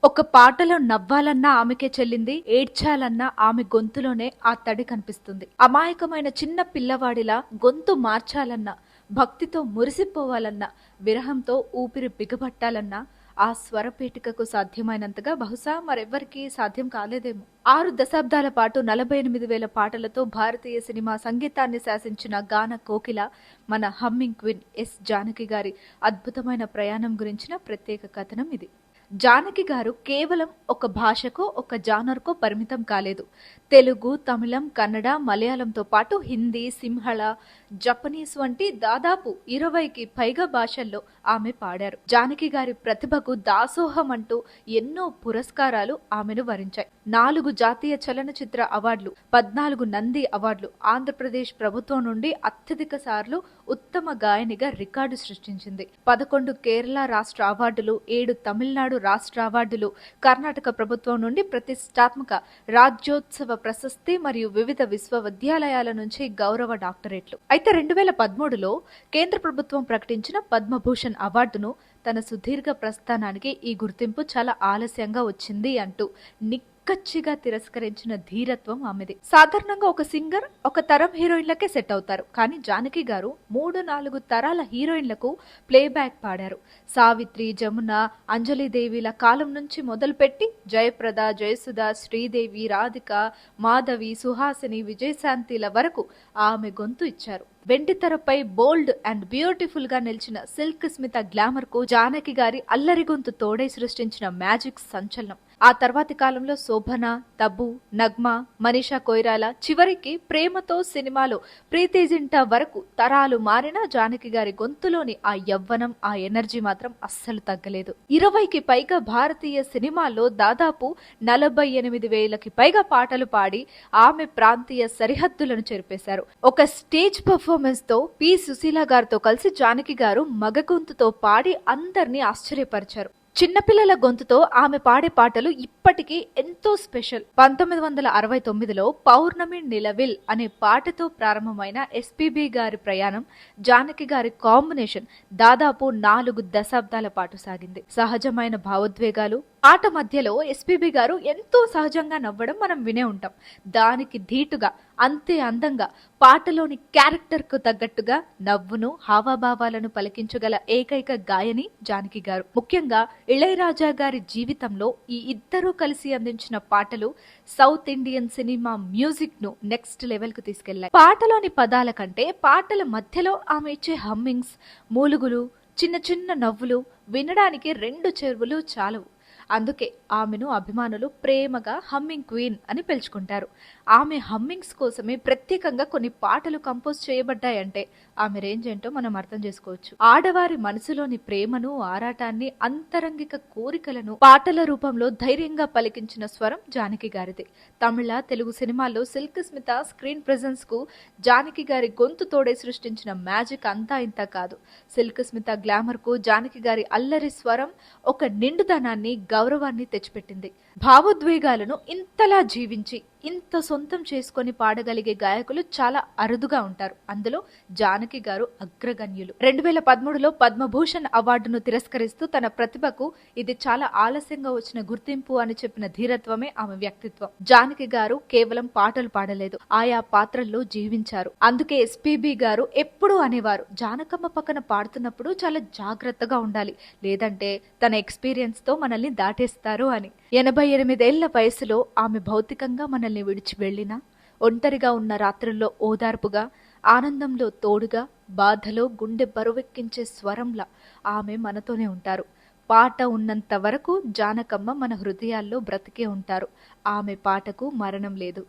ఒక పాటలో నవ్వాలన్నా ఆమెకే చెల్లింది, ఏడ్చాలన్నా ఆమె గొంతులోనే ఆ తడి కనిపిస్తుంది. అమాయకమైన చిన్న పిల్లవాడిలా గొంతు మార్చాలన్నా, భక్తితో మురిసిపోవాలన్నా, విరహంతో ఊపిరి బిగబట్టాలన్నా ఆ స్వరపేటికకు సాధ్యమైనంతగా బహుశా మరెవ్వరికీ సాధ్యం కాలేదేమో. 6 దశాబ్దాల పాటు 48,000 పాటలతో భారతీయ సినిమా సంగీతాన్ని శాసించిన గాన కోకిల మన హమ్మింగ్ క్వీన్ ఎస్ జానకి గారి అద్భుతమైన ప్రయాణం గురించిన ప్రత్యేక కథనం ఇది. జానకి గారు కేవలం ఒక భాషకో ఒక జానర్కో పరిమితం కాలేదు. తెలుగు, తమిళం, కన్నడ, మలయాళంతో పాటు హిందీ, సింహళ, జపనీస్ వంటి దాదాపు 20కి పైగా భాషల్లో ఆమె పాడారు. జానకి గారి ప్రతిభకు దాసోహం అంటూ ఎన్నో పురస్కారాలు ఆమెను వరించాయి. 4 జాతీయ చలనచిత్ర అవార్డులు, 14 నంది అవార్డులు, ఆంధ్రప్రదేశ్ ప్రభుత్వం నుండి అత్యధిక సార్లు ఉత్తమ గాయనిగా రికార్డు సృష్టించింది. 11 కేరళ రాష్ట్ర అవార్డులు, 7 తమిళనాడు రాష్ట్ర అవార్డులు, కర్ణాటక ప్రభుత్వం నుండి ప్రతిష్టాత్మక రాజ్యోత్సవ ప్రశస్తి మరియు వివిధ విశ్వవిద్యాలయాల నుంచి గౌరవ డాక్టరేట్లు. అయితే 2013లో కేంద్ర ప్రభుత్వం ప్రకటించిన పద్మభూషణ్ అవార్డును తన సుదీర్ఘ ప్రస్థానానికి ఈ గుర్తింపు చాలా ఆలస్యంగా వచ్చింది అంటూ నిక్కచ్చిగా తిరస్కరించిన ధీరత్వం ఆమెది. సాధారణంగా ఒక సింగర్ ఒక తరం హీరోయిన్లకే సెట్ అవుతారు, కానీ జానకి గారు 3-4 తరాల హీరోయిన్లకు ప్లేబ్యాక్ పాడారు. సావిత్రి, జమున, అంజలిదేవిల కాలం నుంచి మొదలుపెట్టి జయప్రద, జయసుధ, శ్రీదేవి, రాధిక, మాధవి, సుహాసిని, విజయశాంతిల వరకు ఆమె గొంతు ఇచ్చారు. వెండితెరపై బోల్డ్ అండ్ బ్యూటిఫుల్ గా నిలిచిన సిల్క్ స్మిత గ్లామర్ కు జానకి గారి అల్లరి గొంతు తోడై సృష్టించిన మ్యాజిక్ సంచలనం. ఆ తర్వాతి కాలంలో శోభన, తబు, నగ్మ, మనీషా కొయిరాల, చివరికి ప్రేమతో సినిమాలో ప్రీతి జింటా వరకు తరాలు మారిన జానకి గారి గొంతులోని ఆ యవ్వనం, ఆ ఎనర్జీ మాత్రం అస్సలు తగ్గలేదు. 20కి పైగా భారతీయ సినిమాల్లో దాదాపు 48,000కి పైగా పాటలు పాడి ఆమె ప్రాంతీయ సరిహద్దులను చెరిపేశారు. ఒక స్టేజ్ పర్ఫార్మెన్స్ తో పి సుశీల గారితో కలిసి జానకి గారు మగ గొంతుతో పాడి అందరినీ ఆశ్చర్యపరిచారు. చిన్నపిల్లల గొంతుతో ఆమె పాడే పాటలు ఇప్పటికీ ఎంతో స్పెషల్. 1969లో పౌర్ణమి నిలవిల్ అనే పాటతో ప్రారంభమైన ఎస్పీబీ గారి ప్రయాణం, జానకి గారి కాంబినేషన్ దాదాపు 4 దశాబ్దాల పాటు సాగింది. సహజమైన భావోద్వేగాలు, పాట మధ్యలో ఎస్పీబీ గారు ఎంతో సహజంగా నవ్వడం మనం వినే ఉంటాం. దానికి ధీటుగా, అంతే అందంగా, పాటలోని క్యారెక్టర్ కు తగ్గట్టుగా నవ్వును, హావభావాలను పలికించగల ఏకైక గాయని జానకి గారు. ముఖ్యంగా ఇళయరాజా గారి జీవితంలో ఈ ఇద్దరూ కలిసి అందించిన పాటలు సౌత్ ఇండియన్ సినిమా మ్యూజిక్ ను నెక్స్ట్ లెవెల్ కు తీసుకెళ్లాయి. పాటలోని పదాల కంటే పాటల మధ్యలో ఆమె ఇచ్చే హమ్మింగ్స్, మూలుగులు, చిన్న చిన్న నవ్వులు వినడానికి 2 చెవులు చాలవు. అందుకే ఆమెను అభిమానులు ప్రేమగా హమ్మింగ్ క్వీన్ అని పిలుచుకుంటారు. ఆమె హమ్మింగ్స్ కోసమే ప్రత్యేకంగా కొన్ని పాటలు కంపోజ్ చేయబడ్డాయంటే ఆమె రేంజ్ ఏంటో మనం అర్థం చేసుకోవచ్చు. ఆడవారి మనసులోని ప్రేమను, ఆరాటాన్ని, అంతరంగిక కోరికలను పాటల రూపంలో ధైర్యంగా పలికించిన స్వరం జానకి గారిది. తమిళ, తెలుగు సినిమాల్లో సిల్క్ స్మిత స్క్రీన్ ప్రెజెన్స్ కు జానకి గారి గొంతు తోడే సృష్టించిన మ్యాజిక్ అంతా ఇంత కాదు. సిల్క్ స్మిత గ్లామర్ కు జానకి గారి అల్లరి స్వరం ఒక నిండుదనాన్ని, గౌరవాన్ని తెచ్చిపెట్టింది. భావోద్వేగాలను ఇంతలా జీవించి ఇంత సొంతం చేసుకొని పాడగలిగే గాయకులు చాలా అరుదుగా ఉంటారు. అందులో జానకి గారు అగ్రగణ్యులు. 2013లో పద్మభూషణ్ అవార్డును తిరస్కరిస్తూ తన ప్రతిభకు ఇది చాలా ఆలస్యంగా వచ్చిన గుర్తింపు అని చెప్పిన ధీరత్వమే ఆమె వ్యక్తిత్వం. జానకి గారు కేవలం పాటలు పాడలేదు, ఆయా పాత్రల్లో జీవించారు. అందుకే ఎస్పీబీ గారు ఎప్పుడూ అనేవారు, జానకమ్మ పక్కన పాడుతున్నప్పుడు చాలా జాగ్రత్తగా ఉండాలి, లేదంటే తన ఎక్స్పీరియన్స్ తో మనల్ని దాటేస్తారు అని. 88 ఏళ్ల వయసులో ఆమె భౌతికంగా మనల్ని విడిచి వెళ్లినా, ఒంటరిగా ఉన్న రాత్రుల్లో ఓదార్పుగా, ఆనందంలో తోడుగా, బాధలో గుండె బరువెక్కించే స్వరంలా ఆమె మనతోనే ఉంటారు. పాట ఉన్నంత వరకు జానకమ్మ మన హృదయాల్లో బ్రతికే ఉంటారు. ఆమె పాటకు మరణం లేదు.